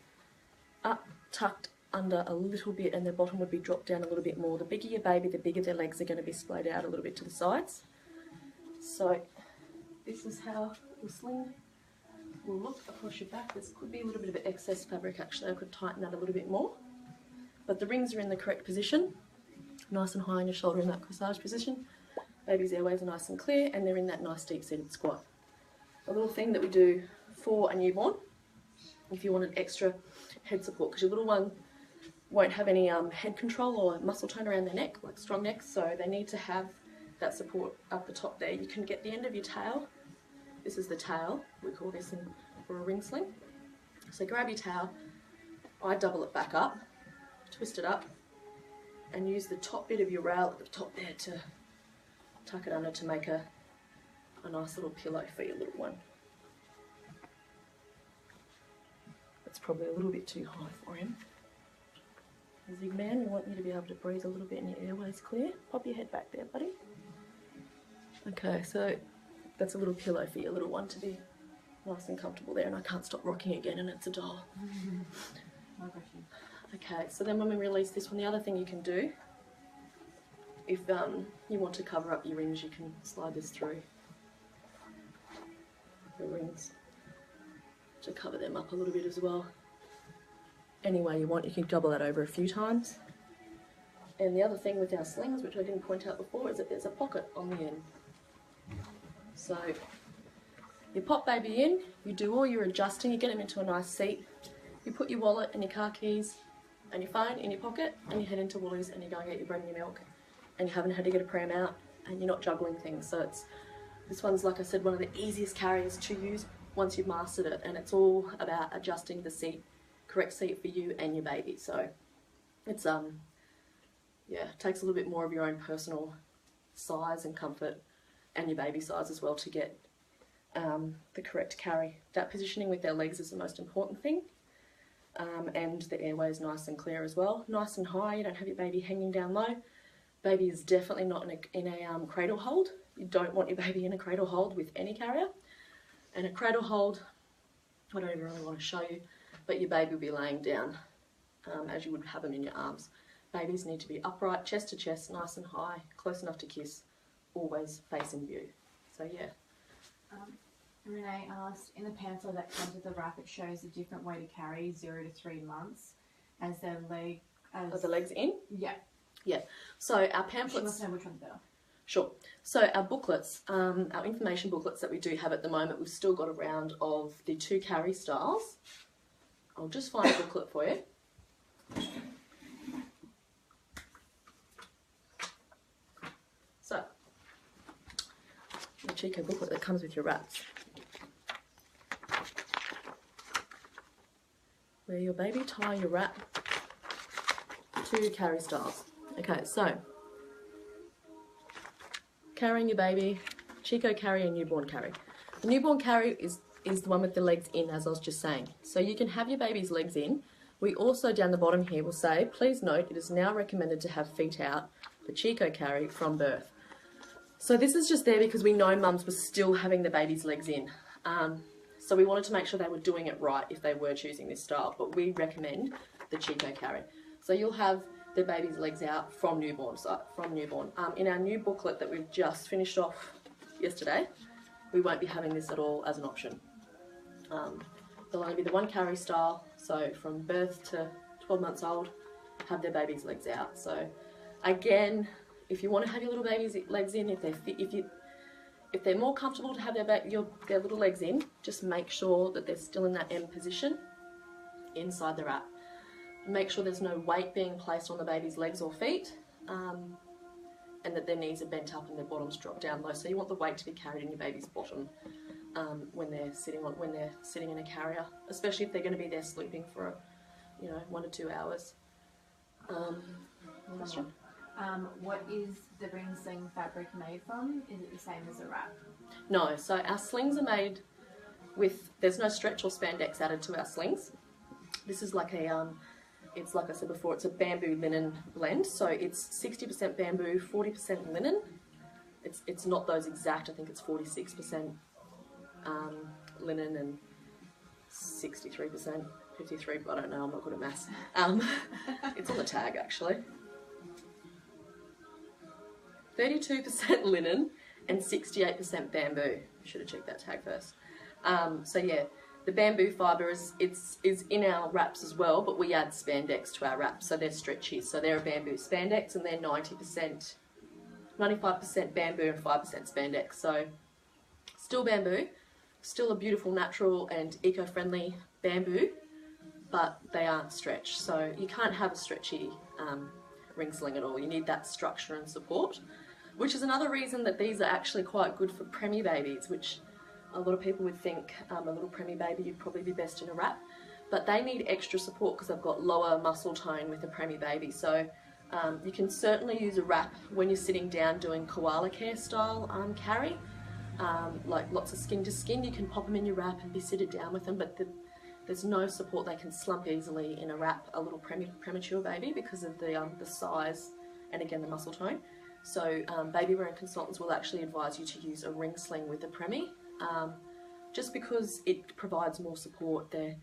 up, tucked under a little bit, and their bottom would be dropped down a little bit more. The bigger your baby, the bigger their legs are going to be splayed out a little bit to the sides. So this is how the sling will look across your back. This could be a little bit of excess fabric actually, I could tighten that a little bit more. But the rings are in the correct position, nice and high on your shoulder in that corsage position. Baby's airways are nice and clear, and they're in that nice deep-seated squat. A little thing that we do for a newborn, if you want an extra head support, because your little one won't have any head control or muscle tone around their neck, like strong necks, so they need to have that support up the top there. You can get the end of your tail. This is the tail, we call this for a ring sling. So grab your tail, I double it back up, twist it up, and use the top bit of your rail at the top there to tuck it under to make a nice little pillow for your little one. That's probably a little bit too high for him. Zig man, we want you to be able to breathe a little bit and your airways clear. Pop your head back there, buddy. Okay, so that's a little pillow for your little one to be nice and comfortable there, and I can't stop rocking again, and it's a doll. Okay, so then when we release this one, the other thing you can do, if you want to cover up your rings, you can slide this through the rings to cover them up a little bit as well. Any way you want, you can double that over a few times. And the other thing with our slings, which I didn't point out before, is that there's a pocket on the end. So you pop baby in, you do all your adjusting, you get him into a nice seat, you put your wallet and your car keys and your phone in your pocket, and you head into Woolies and you go and get your bread and your milk, and you haven't had to get a pram out, and you're not juggling things. So this one's, like I said, one of the easiest carriers to use once you've mastered it, and it's all about adjusting the seat, correct seat for you and your baby. So it's yeah, it takes a little bit more of your own personal size and comfort, and your baby size as well, to get the correct carry. That positioning with their legs is the most important thing, and the airway is nice and clear as well, nice and high. You don't have your baby hanging down low. Baby is definitely not in a cradle hold. You don't want your baby in a cradle hold with any carrier. And a cradle hold, I don't even really want to show you, but your baby will be laying down as you would have them in your arms. Babies need to be upright, chest to chest, nice and high, close enough to kiss, always facing view. So yeah. Renee asked, in the pamphlet that comes with the wrap, it shows a different way to carry 0 to 3 months as their leg. Are the legs in? Yeah. Yeah. So our pamphlets. She wants to know which one's better. Sure. So our booklets, our information booklets that we do have at the moment, we've still got a round of the 2 carry styles. I'll just find a booklet for you. So, the Chekoh booklet that comes with your wraps. Where your baby tie your wrap, 2 carry styles. Okay, so carrying your baby, Chekoh carry and newborn carry. The newborn carry is the one with the legs in, as I was just saying. So you can have your baby's legs in. We also, down the bottom here, will say, please note, it is now recommended to have feet out, the Chekoh carry, from birth. So this is just there because we know mums were still having the baby's legs in. So we wanted to make sure they were doing it right if they were choosing this style, but we recommend the Chekoh carry. So you'll have the baby's legs out from newborn. In our new booklet that we've just finished off yesterday, we won't be having this at all as an option. There'll only be the 1 carry style, so from birth to 12 months old, have their baby's legs out. So again, if you want to have your little baby's legs in, if they're more comfortable to have their little legs in, just make sure that they're still in that M position inside the wrap. Make sure there's no weight being placed on the baby's legs or feet. and that their knees are bent up and their bottoms drop down low. So you want the weight to be carried in your baby's bottom when they're sitting in a carrier, especially if they're going to be there sleeping for 1 to 2 hours. Question? What is the ring sling fabric made from? Is it the same as a wrap? No, so our slings are made with, there's no stretch or spandex added to our slings. This is like a, it's like I said before, it's a bamboo linen blend. So it's 60% bamboo, 40% linen. It's not those exact, I think it's 46% linen and 63%, 53, I don't know, I'm not good at maths. It's on the tag actually. 32% linen and 68% bamboo. Should have checked that tag first. So yeah, the bamboo fibre is in our wraps as well, but we add spandex to our wraps, so they're stretchy. So they're a bamboo spandex, and they're 95% bamboo and 5% spandex. So still bamboo, still a beautiful, natural and eco-friendly bamboo, but they aren't stretched. So you can't have a stretchy ring sling at all. You need that structure and support, which is another reason that these are actually quite good for preemie babies, which a lot of people would think a little preemie baby you'd probably be best in a wrap, but they need extra support because they've got lower muscle tone with a preemie baby. So you can certainly use a wrap when you're sitting down doing koala care style carry, like lots of skin to skin. You can pop them in your wrap and be seated down with them, but there's no support. They can slump easily in a wrap, a little premature baby, because of the size and again the muscle tone. So baby wearing consultants will actually advise you to use a ring sling with a preemie, just because it provides more support there.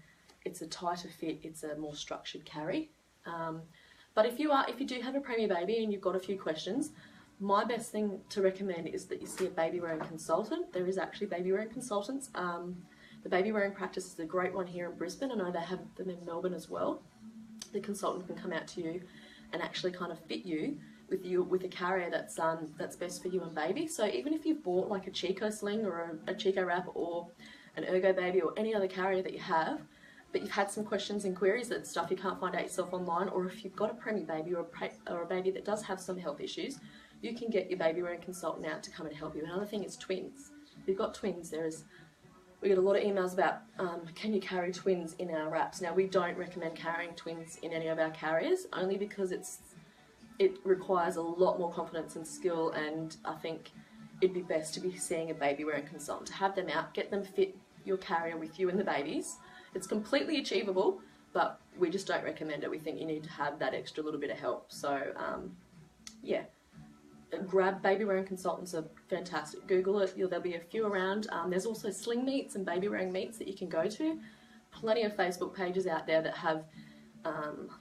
It's a tighter fit, it's a more structured carry. But if you do have a preemie baby and you've got a few questions, my best thing to recommend is that you see a baby wearing consultant. There is actually baby wearing consultants. The baby wearing practice is a great one here in Brisbane. I know they have them in Melbourne as well. The consultant can come out to you and actually kind of fit you with a carrier that's best for you and baby. So even if you've bought like a Chekoh sling or a Chekoh wrap or an Ergo baby or any other carrier that you have, but you've had some questions and queries, that stuff you can't find out yourself online, or if you've got a preemie baby or a baby that does have some health issues, you can get your baby wearing consultant out to come and help you. Another thing is twins. If you've got twins, we get a lot of emails about can you carry twins in our wraps. Now we don't recommend carrying twins in any of our carriers, only because it requires a lot more confidence and skill, and I think it'd be best to be seeing a baby wearing consultant to have them out, get them fit your carrier with you and the babies. It's completely achievable, but we just don't recommend it. We think you need to have that extra little bit of help. So yeah, grab baby wearing consultants are fantastic. Google it, there'll be a few around. There's also sling meets and baby wearing meets that you can go to. Plenty of Facebook pages out there that have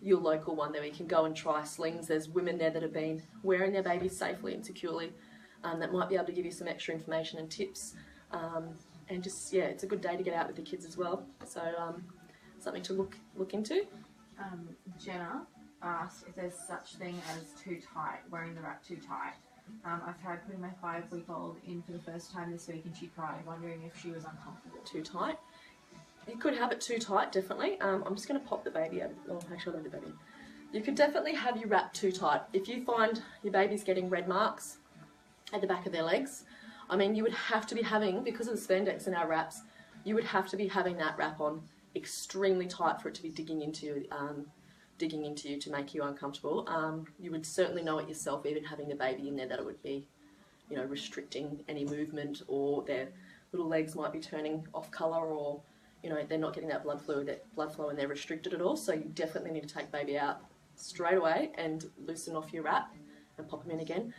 your local one there where you can go and try slings. There's women there that have been wearing their babies safely and securely, that might be able to give you some extra information and tips. And just, yeah, it's a good day to get out with the kids as well. So something to look into. Jenna asked if there's such thing as too tight, wearing the wrap too tight. I've tried putting my 5-week-old in for the first time this week and she cried, wondering if she was uncomfortable. Too tight? You could have it too tight, definitely. I'm just going to pop the baby out. Oh, actually, I'll leave the baby in. You could definitely have your wrap too tight. If you find your baby's getting red marks at the back of their legs, I mean, you would have to be having, because of the spandex in our wraps, you would have to be having that wrap on extremely tight for it to be digging into you to make you uncomfortable. You would certainly know it yourself, even having the baby in there, that it would be, restricting any movement, or their little legs might be turning off colour, or they're not getting that blood flow and they're restricted at all. So you definitely need to take baby out straight away and loosen off your wrap and pop them in again.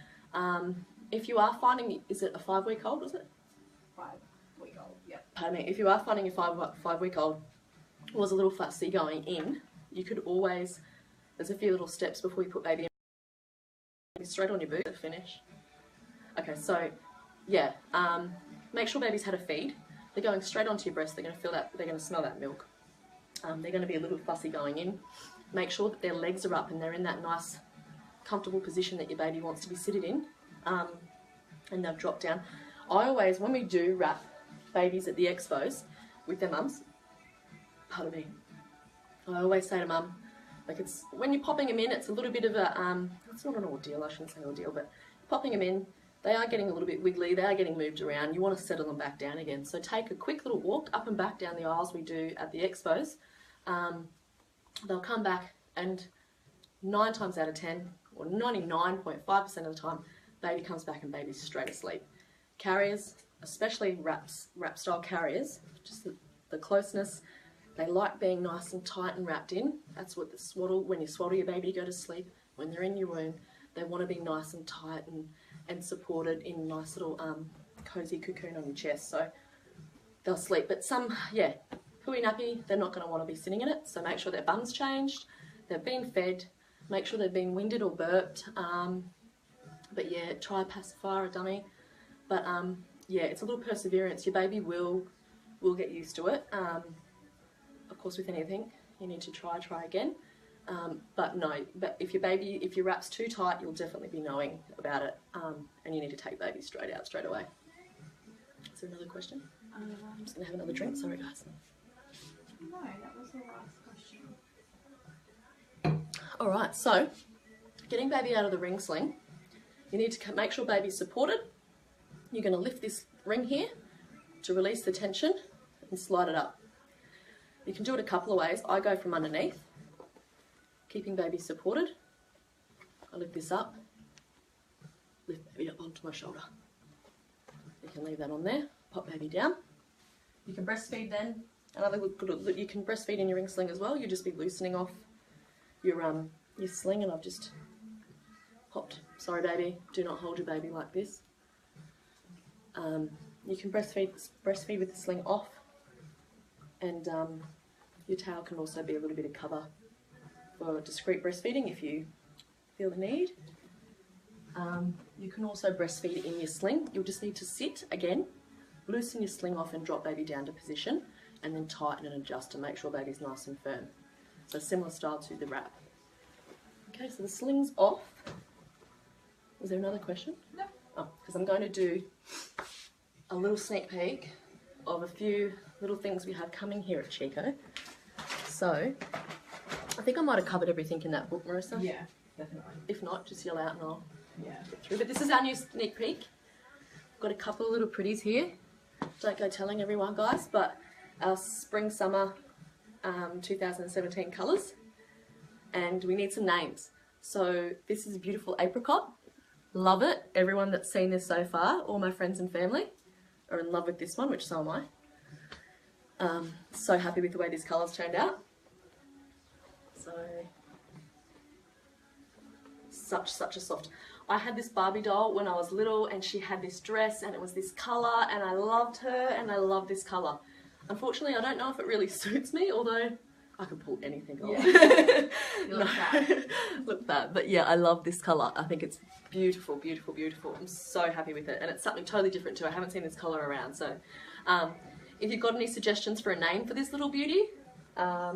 If you are finding, is it a 5-week-old, is it? 5-week-old, yep. Pardon me, if you are finding your 5-week-old was a little fussy going in, you could always, there's a few little steps before you put baby in, straight on your boot to finish. Okay, so yeah, make sure baby's had a feed. They're going straight onto your breast, they're going to feel that, they're going to smell that milk. They're going to be a little fussy going in. Make sure that their legs are up and they're in that nice, comfortable position that your baby wants to be seated in. And they've dropped down. I always, when we do wrap babies at the expos with their mums, pardon me, I always say to mum, like, it's when you're popping them in, it's a little bit of a, it's not an ordeal, I shouldn't say ordeal, but popping them in. They are getting a little bit wiggly, they are getting moved around. You want to settle them back down again. So take a quick little walk up and back down the aisles we do at the expos. They'll come back, and 9 times out of 10, or 99.5% of the time, baby comes back and baby's straight asleep. Carriers, especially wrap style carriers, just the closeness, they like being nice and tight and wrapped in. That's what the swaddle, when you swaddle your baby to go to sleep, when they're in your womb, they want to be nice and tight and supported in a nice little cozy cocoon on your chest. So they'll sleep. But some, yeah, pooey nappy, they're not going to want to be sitting in it. So make sure their bum's changed, they've been fed, make sure they've been winded or burped. But yeah, try a pacifier, a dummy. But yeah, it's a little perseverance. Your baby will get used to it. Of course, with anything, you need to try again. But no, but if your wrap's too tight, you'll definitely be knowing about it, and you need to take baby straight out straight away. Is there another question? I'm just gonna have another drink. Sorry, guys. No, that was the last question. All right, so getting baby out of the ring sling, you need to make sure baby's supported. You're going to lift this ring here to release the tension and slide it up. You can do it a couple of ways. I go from underneath, keeping baby supported. I lift this up, lift baby up onto my shoulder. You can leave that on there, pop baby down. You can breastfeed then. Another good, you can breastfeed in your ring sling as well. You'll just be loosening off your sling, and I've just popped. Sorry baby, do not hold your baby like this. You can breastfeed with the sling off, and your towel can also be a little bit of cover for discreet breastfeeding if you feel the need. You can also breastfeed in your sling. You'll just need to sit again, loosen your sling off and drop baby down to position, and then tighten and adjust to make sure baby's nice and firm. So similar style to the wrap. Okay, so the sling's off. Was there another question? No. Oh, because I'm going to do a little sneak peek of a few little things we have coming here at Chekoh. So, I think I might have covered everything in that book, Marissa. Yeah, definitely. If not, just yell out and I'll get through. But this is our new sneak peek. Got a couple of little pretties here. Don't go telling everyone, guys, but our spring-summer 2017 colours. And we need some names. So this is a beautiful apricot. Love it. Everyone that's seen this so far, all my friends and family, are in love with this one, which so am I. So happy with the way these colours turned out. So, such a soft. I had this Barbie doll when I was little, and she had this dress, and it was this colour, and I loved her, and I love this colour. Unfortunately, I don't know if it really suits me, although I can pull anything off. Yeah. You look fat. Look fat. But yeah, I love this colour. I think it's beautiful, beautiful, beautiful. I'm so happy with it. And it's something totally different too. I haven't seen this colour around. So if you've got any suggestions for a name for this little beauty, I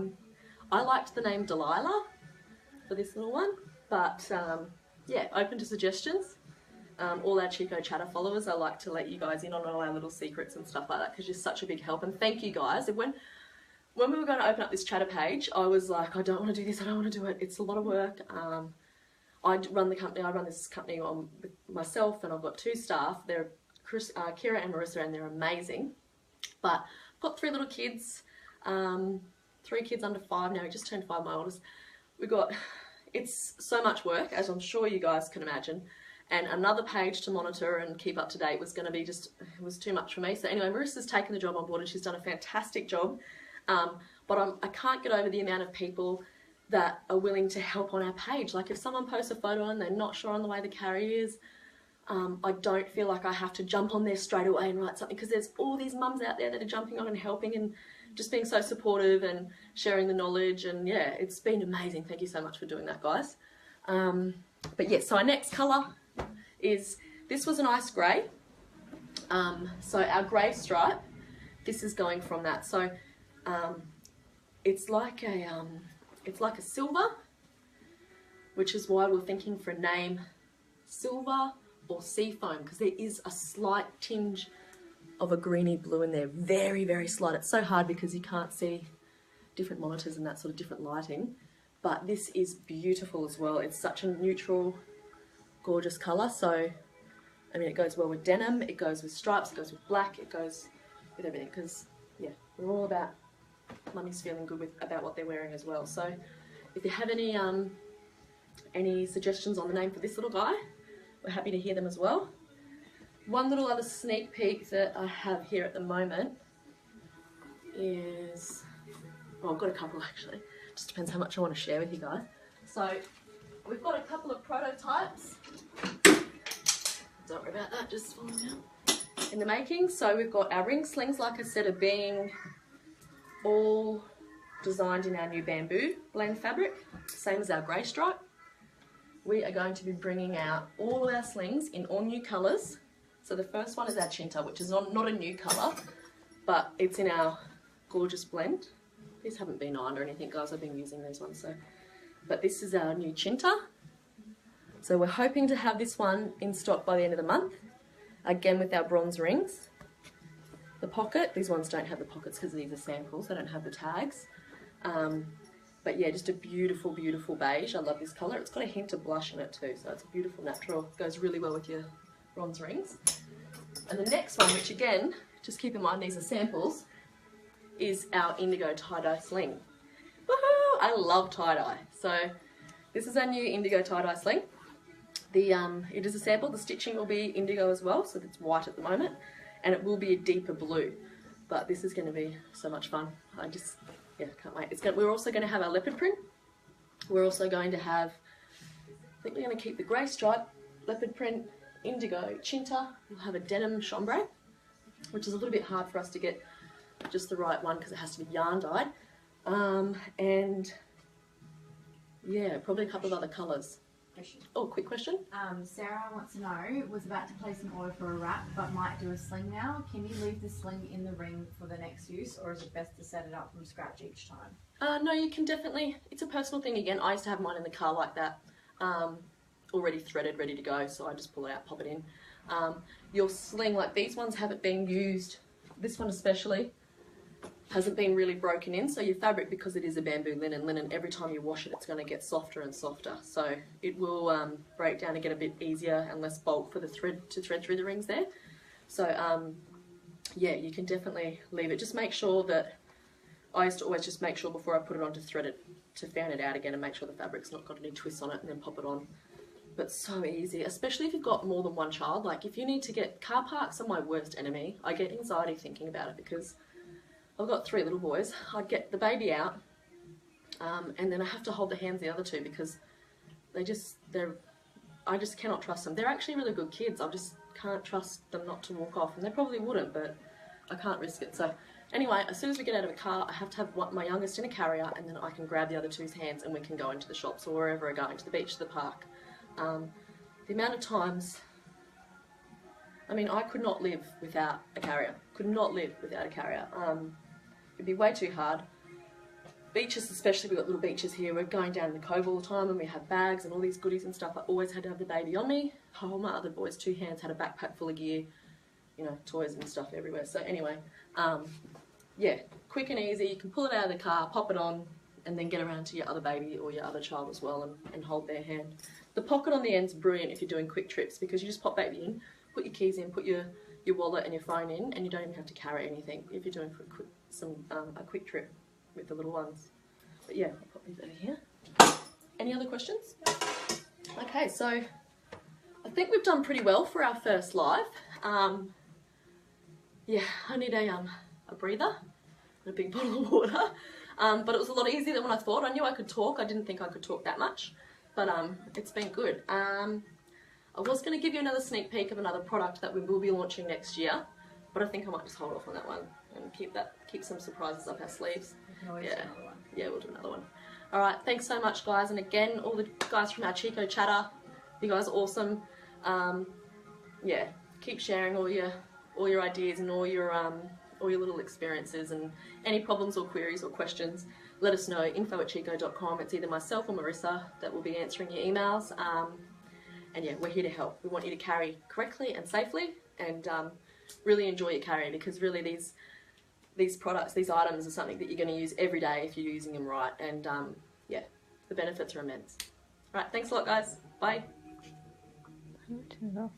liked the name Delilah for this little one. But yeah, open to suggestions. All our Chekoh Chatter followers, I like to let you guys in on all our little secrets and stuff like that, because you're such a big help. And thank you guys. When we were going to open up this Chatter page, I was like, I don't want to do this, I don't want to do it. It's a lot of work. I run the company. I run this company with myself, and I've got 2 staff. They're Kira and Marissa, and they're amazing. But I've got 3 little kids, 3 kids under 5 now. We just turned 5, my oldest. It's so much work, as I'm sure you guys can imagine. And another page to monitor and keep up to date was going to be it was too much for me. So anyway, Marissa's taken the job on board, and she's done a fantastic job. But I can't get over the amount of people that are willing to help on our page. Like if someone posts a photo and they're not sure on the way the carry is, I don't feel like I have to jump on there straight away and write something, because there's all these mums out there that are jumping on and helping and just being so supportive and sharing the knowledge. And yeah, it's been amazing. Thank you so much for doing that, guys. But yeah, so our next colour is, this was an ice grey. So our grey stripe, this is going from that. So it's like a silver, which is why we're thinking for a name silver or seafoam, because there is a slight tinge of a greeny blue in there, very, very slight. It's so hard because you can't see different monitors and that sort of different lighting, but this is beautiful as well. It's such a neutral, gorgeous colour. So I mean, it goes well with denim, it goes with stripes, it goes with black, it goes with everything, because, yeah, we're all about mummies feeling good about what they're wearing as well. So if you have any suggestions on the name for this little guy, we're happy to hear them as well. One little other sneak peek that I have here at the moment is, well, I've got a couple actually, just depends how much I want to share with you guys. So we've got a couple of prototypes, don't worry about that, just falling out, in the making. So we've got our ring slings, like I said, are being all designed in our new bamboo blend fabric, same as our grey stripe. We are going to be bringing out all of our slings in all new colours. So the first one is our Chinta, which is not a new colour, but it's in our gorgeous blend. These haven't been ironed or anything, guys, I've been using these ones. But this is our new Chinta. So we're hoping to have this one in stock by the end of the month, again with our bronze rings. The pocket, these ones don't have the pockets because these are samples, they don't have the tags. But yeah, just a beautiful, beautiful beige. I love this colour. It's got a hint of blush in it too, so it's a beautiful natural. Goes really well with your bronze rings. And the next one, which again, just keep in mind these are samples, is our indigo tie-dye sling. Woohoo! I love tie-dye. So this is our new indigo tie-dye sling. It is a sample. The stitching will be indigo as well, so it's white at the moment, and it will be a deeper blue. But this is going to be so much fun. Yeah, can't wait. We're also going to have our leopard print. We're also going to have, I think we're going to keep the grey stripe, leopard print, indigo Chinta. We'll have a denim chambray, which is a little bit hard for us to get just the right one because it has to be yarn dyed. And yeah, probably a couple of other colours. Question. Oh, quick question. Sarah wants to know, was about to place an order for a wrap but might do a sling now. Can you leave the sling in the ring for the next use, or is it best to set it up from scratch each time? No, you can definitely, it's a personal thing again. I used to have mine in the car like that, already threaded, ready to go, so I just pull it out, pop it in. Your sling, like these ones haven't been used, this one especially, hasn't been really broken in, so your fabric, because it is a bamboo linen, every time you wash it, it's going to get softer and softer. So it will break down and get a bit easier and less bulk for the thread to thread through the rings there. So yeah, you can definitely leave it. Just make sure that, I used to always just make sure before I put it on to thread it, to fan it out again and make sure the fabric's not got any twists on it, and then pop it on. But so easy, especially if you've got more than one child. Like if you need to get, car parks are my worst enemy. I get anxiety thinking about it because I've got 3 little boys. I'd get the baby out, and then I have to hold the hands of the other 2 because I just cannot trust them. They're actually really good kids. I just can't trust them not to walk off, and they probably wouldn't, but I can't risk it. So anyway, as soon as we get out of a car, I have to have my youngest in a carrier, and then I can grab the other 2's hands and we can go into the shops or wherever we're going, to the beach, to the park. The amount of times, I mean, I could not live without a carrier. Could not live without a carrier. It'd be way too hard. Beaches especially, we've got little beaches here. We're going down in the cove all the time and we have bags and all these goodies and stuff. I always had to have the baby on me. Oh, my other boys, 2 hands, had a backpack full of gear, you know, toys and stuff everywhere. So anyway, yeah, quick and easy. You can pull it out of the car, pop it on, and then get around to your other baby or your other child as well and hold their hand. The pocket on the end's brilliant if you're doing quick trips because you just pop baby in, put your keys in, put your wallet and your phone in, and you don't even have to carry anything if you're doing a quick trip with the little ones. But yeah, I'll pop these over here. Any other questions? Okay, so I think we've done pretty well for our first live. Yeah, I need a breather and a big bottle of water. But it was a lot easier than what I thought. I knew I could talk. I didn't think I could talk that much, but it's been good. I was going to give you another sneak peek of another product that we will be launching next year, but I think I might just hold off on that one and keep some surprises up our sleeves. We can always do another one. Yeah, we'll do another one. All right, thanks so much, guys. And again, all the guys from our Chekoh Chatter, you guys are awesome. Yeah, keep sharing all your ideas and all your little experiences, and any problems or queries or questions, let us know. info@chekoh.com. It's either myself or Marissa that will be answering your emails. And yeah, we're here to help. We want you to carry correctly and safely, and really enjoy your carry, because really these products, these items are something that you're going to use every day if you're using them right, and yeah, the benefits are immense. All right, thanks a lot, guys. Bye. Turn it off.